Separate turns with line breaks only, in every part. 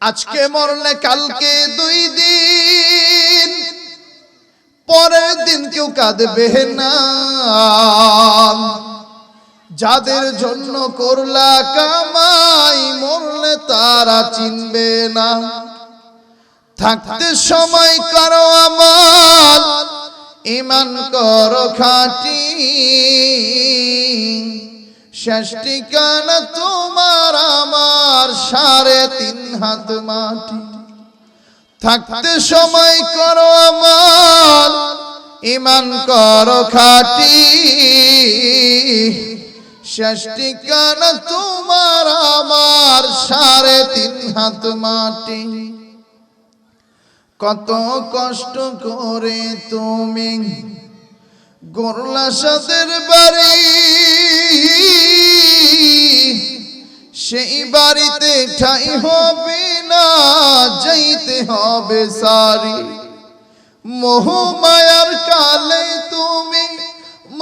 আজকে মরলে কালকে 2 দিন, পরের দিন কেউ কাঁদবে না। যাদের জন্য করলা কামাই, মরলে তারা চিনবে না। থাকতে সময় করো আমল, ঈমান করো খাঁটি, শেষ ঠিকানা তোমার আমার 3.5 হাত মাটি। থাকতে সময় করো আমল, ঈমান করো খাঁটি, শেষ ঠিকানা তোমার আমার 3.5 হাত মাটি। কত কষ্ট করে তুমি গড়লা সাদের বাড়ি, সেই বাড়িতে ঠাই হবে না, যাইতে হবে সারি। মোহমায়ার কালে তুমি,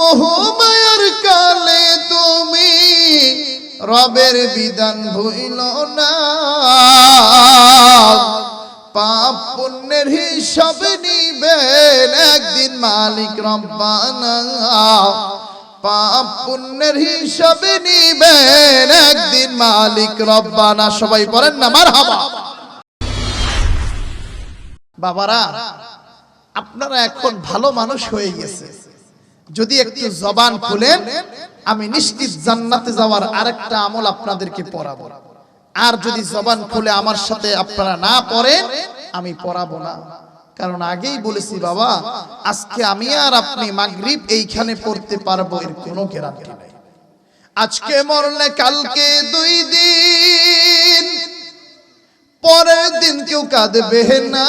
মোহমায়ার কালে তুমি রবের বিধান ভুইল না। পাপ পুণ্যের হিসাব নিবেন একদিন মালিক রব্বানা। পাপ পুণ্যের হিসাব নিবেন একদিন মালিক রব্বানা। সবাই পড়েন না মারহাবা। বাবারা, আপনারা এখন ভালো মানুষ হয়ে গেছে, যদি একটু জবান খুলেন আমি নিশ্চিত জান্নাতে যাওয়ার আরেকটা আমল আপনাদেরকে পড়াবো। আর যদি জবান খুলে আমার সাথে আপনারা না পড়েন আমি পড়াবো না। কারণ আগেই বলেছি বাবা, আজকে আমি আর আপনি মাগরিব এইখানে পড়তে পারবো এর কোনো গ্যারান্টি নেই। আজকে মরলে কালকে 2 দিন, পরের দিন কেউ কাঁদবে না।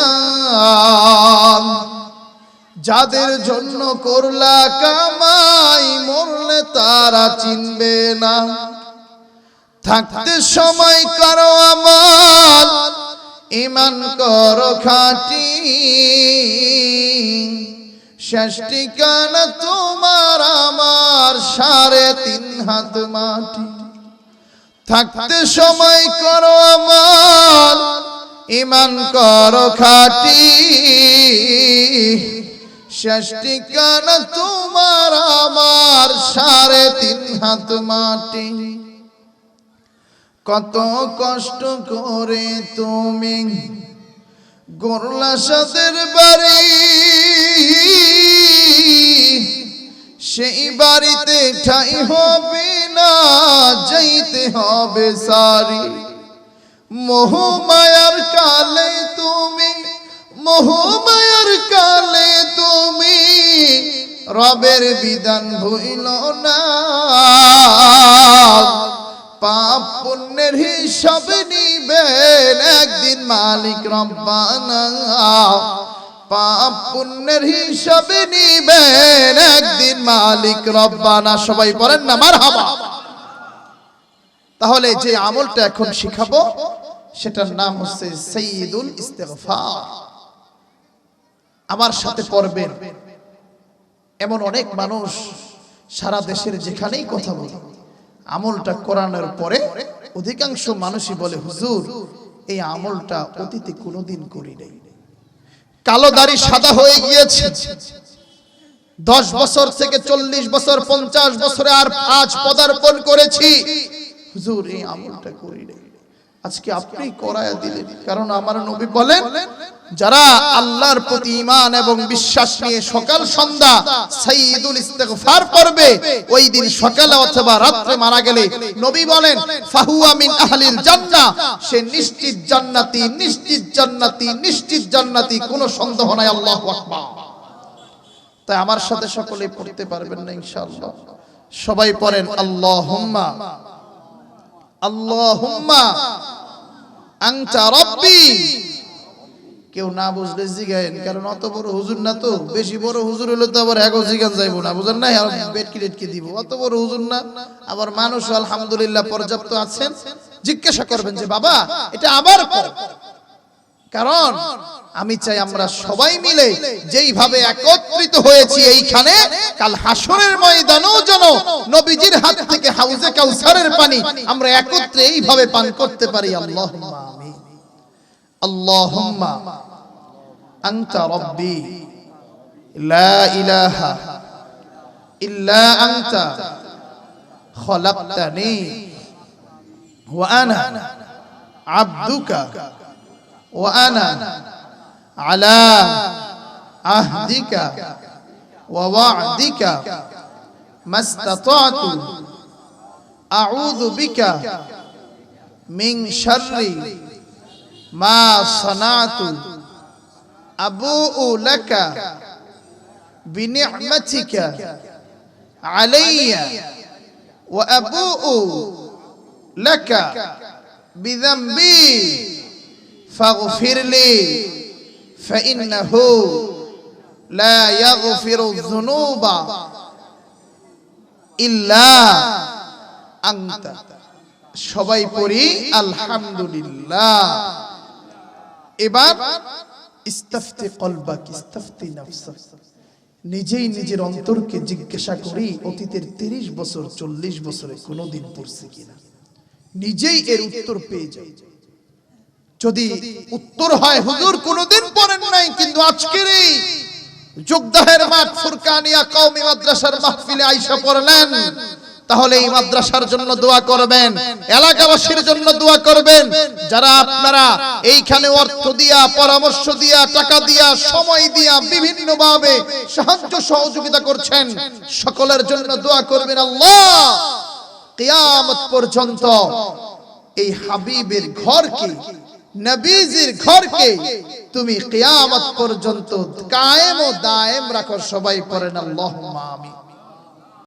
যাদের জন্য করলা কামাই, মরলে তারা চিনবে না। থাকতে সময় করো আমল, ঈমান করো খাঁটি, শেষ ঠিকানা তোমার আমার 3.5 হাত মাটি। থাকতে সময় করো আমল, ঈমান করো খাঁটি, শেষ ঠিকানা তোমার আমার 3.5 হাত মাটি। কত কষ্ট করে তুমি গড়লা সাদের বাড়ি, সেই বাড়িতে ঠাই হবে না, যাইতে হবে সারি। মোহমায়ার কালে তুমি, মোহমায়ার কালে তুমি রবের বিধান ভুইল না। পাপ পুণ্যের হিসাব নিবেন একদিন মালিক রব্বানা। পাপ পুণ্যের হিসাব নিবেন একদিন মালিক রব্বানা। সবাই পড়েন না মারহাবা। তাহলে যে আমলটা এখন শিখাবো সেটার নাম হচ্ছে সাইয়্যিদুল ইস্তিগফার। আমার সাথে পড়বেন। এমন অনেক মানুষ সারা দেশের যেখানেই কথা বলে, আমলটা করানোর পরে অধিকাংশ মানুষই বলে হুজুর এই আমলটা অতীতে কোনোদিন করি নাই, কালো দাড়ি সাদা হয়ে গিয়েছে, 10 বছর থেকে 40 বছর 50 বছরে আর আজ পদার্পণ করেছি, হুজুর এই আমলটা করি নাই। আজকে আপনি করায়া দিলেন। কারণ আমার নবী বলেন, যারা আল্লাহর প্রতি ঈমান এবং বিশ্বাস নিয়ে সকাল সন্ধ্যা সাইয়্যিদুল ইস্তিগফার করবে, ওই দিন সকালে অথবা রাতে মারা গেলে নবী বলেন ফাহুয়া মিন আহলিল জান্নাহ, সে নিশ্চিত জান্নাতি, নিশ্চিত জান্নাতি, নিশ্চিত জান্নাতি, কোনো সন্দেহ নাই। আল্লাহু আকবার। তাই আমার সাথে সকলে পড়তে পারবেন না ইনশাআল্লাহ। সবাই পড়েন আল্লাহুম্মা আল্লাহুম্মা আনতা রাব্বি। কেউ না বুঝলে জিগায়েন, কারণ অত বড় হুজুর না তো। বেশি বড় হুজুর হলে তো আবার এগো জিগান যাইবো না, বুঝেন না, আর বেটকি লেটকি দিব। অত বড় হুজুর না। আবার মানুষ আলহামদুলিল্লাহ পর্যাপ্ত আছেন, জিজ্ঞাসা করবেন যে বাবা এটা আবার করো। কারণ আমি চাই আমরা সবাই মিলে যেইভাবে একত্রিত হয়েছি এইখানে, কাল হাসরের ময়দানেও যেন নবীজির হাত থেকে হাউজে কাউসারের পানি আমরা একত্রে এইভাবে পান করতে পারি। আল্লাহুম্মা আমিন। আল্লাহুম্মা আনতা রাব্বি লা ইলাহা ইল্লা আনতা খলাকতানি ওয়া আনা আবদুকা ওয়া আনা আলা আহদিকা ওয়া ওয়া'দিকা মাস্তাতা'তু আউযু বিকা মিন শাররি মা সানাতু আবুউ লাকা বিনি'মাতিকা আলাইয়া ওয়া আবুউ লাকা বিযামবি ফাগফিরলি ফাইন্নাহু লা ইয়াগফিরু যুনুবা ইল্লা আনতা। সবাই পড়ি আলহামদুলিল্লাহ। এবার ইস্তাফতি কলবাক ইস্তাফতি নাফসাক, নিজেই নিজের অন্তরকে জিজ্ঞাসা করি অতীতের 30 বছর 40 বছরে কোনোদিন পড়ছি কিনা, নিজেই এর উত্তর পেয়ে যাই। যদি উত্তর হয় হুজুর কোনোদিন পড়েন নাই, কিন্তু আজকের এই যোগদাহের মাঠ ফুরকানিয়া কওমি মাদ্রাসার মাহফিলে আয়েশা পড়লেন, তাহলে এই মাদ্রাসার জন্য দোয়া করবেন, এলাকাবাসীর জন্য দোয়া করবেন। যারা আপনারা এইখানে অর্থ দিয়া, পরামর্শ দিয়া, টাকা দিয়া, সময় দিয়া বিভিন্ন ভাবে সাহায্য সহযোগিতা করছেন, সকলের জন্য দোয়া করবেন। আল্লাহ কিয়ামত পর্যন্ত এই হাবিবের ঘরকে, নবীজির ঘরকে তুমি কিয়ামত পর্যন্ত কায়েম ও দায়েম রাখো। সবাই পড়েন আল্লাহুম্মা আমিন।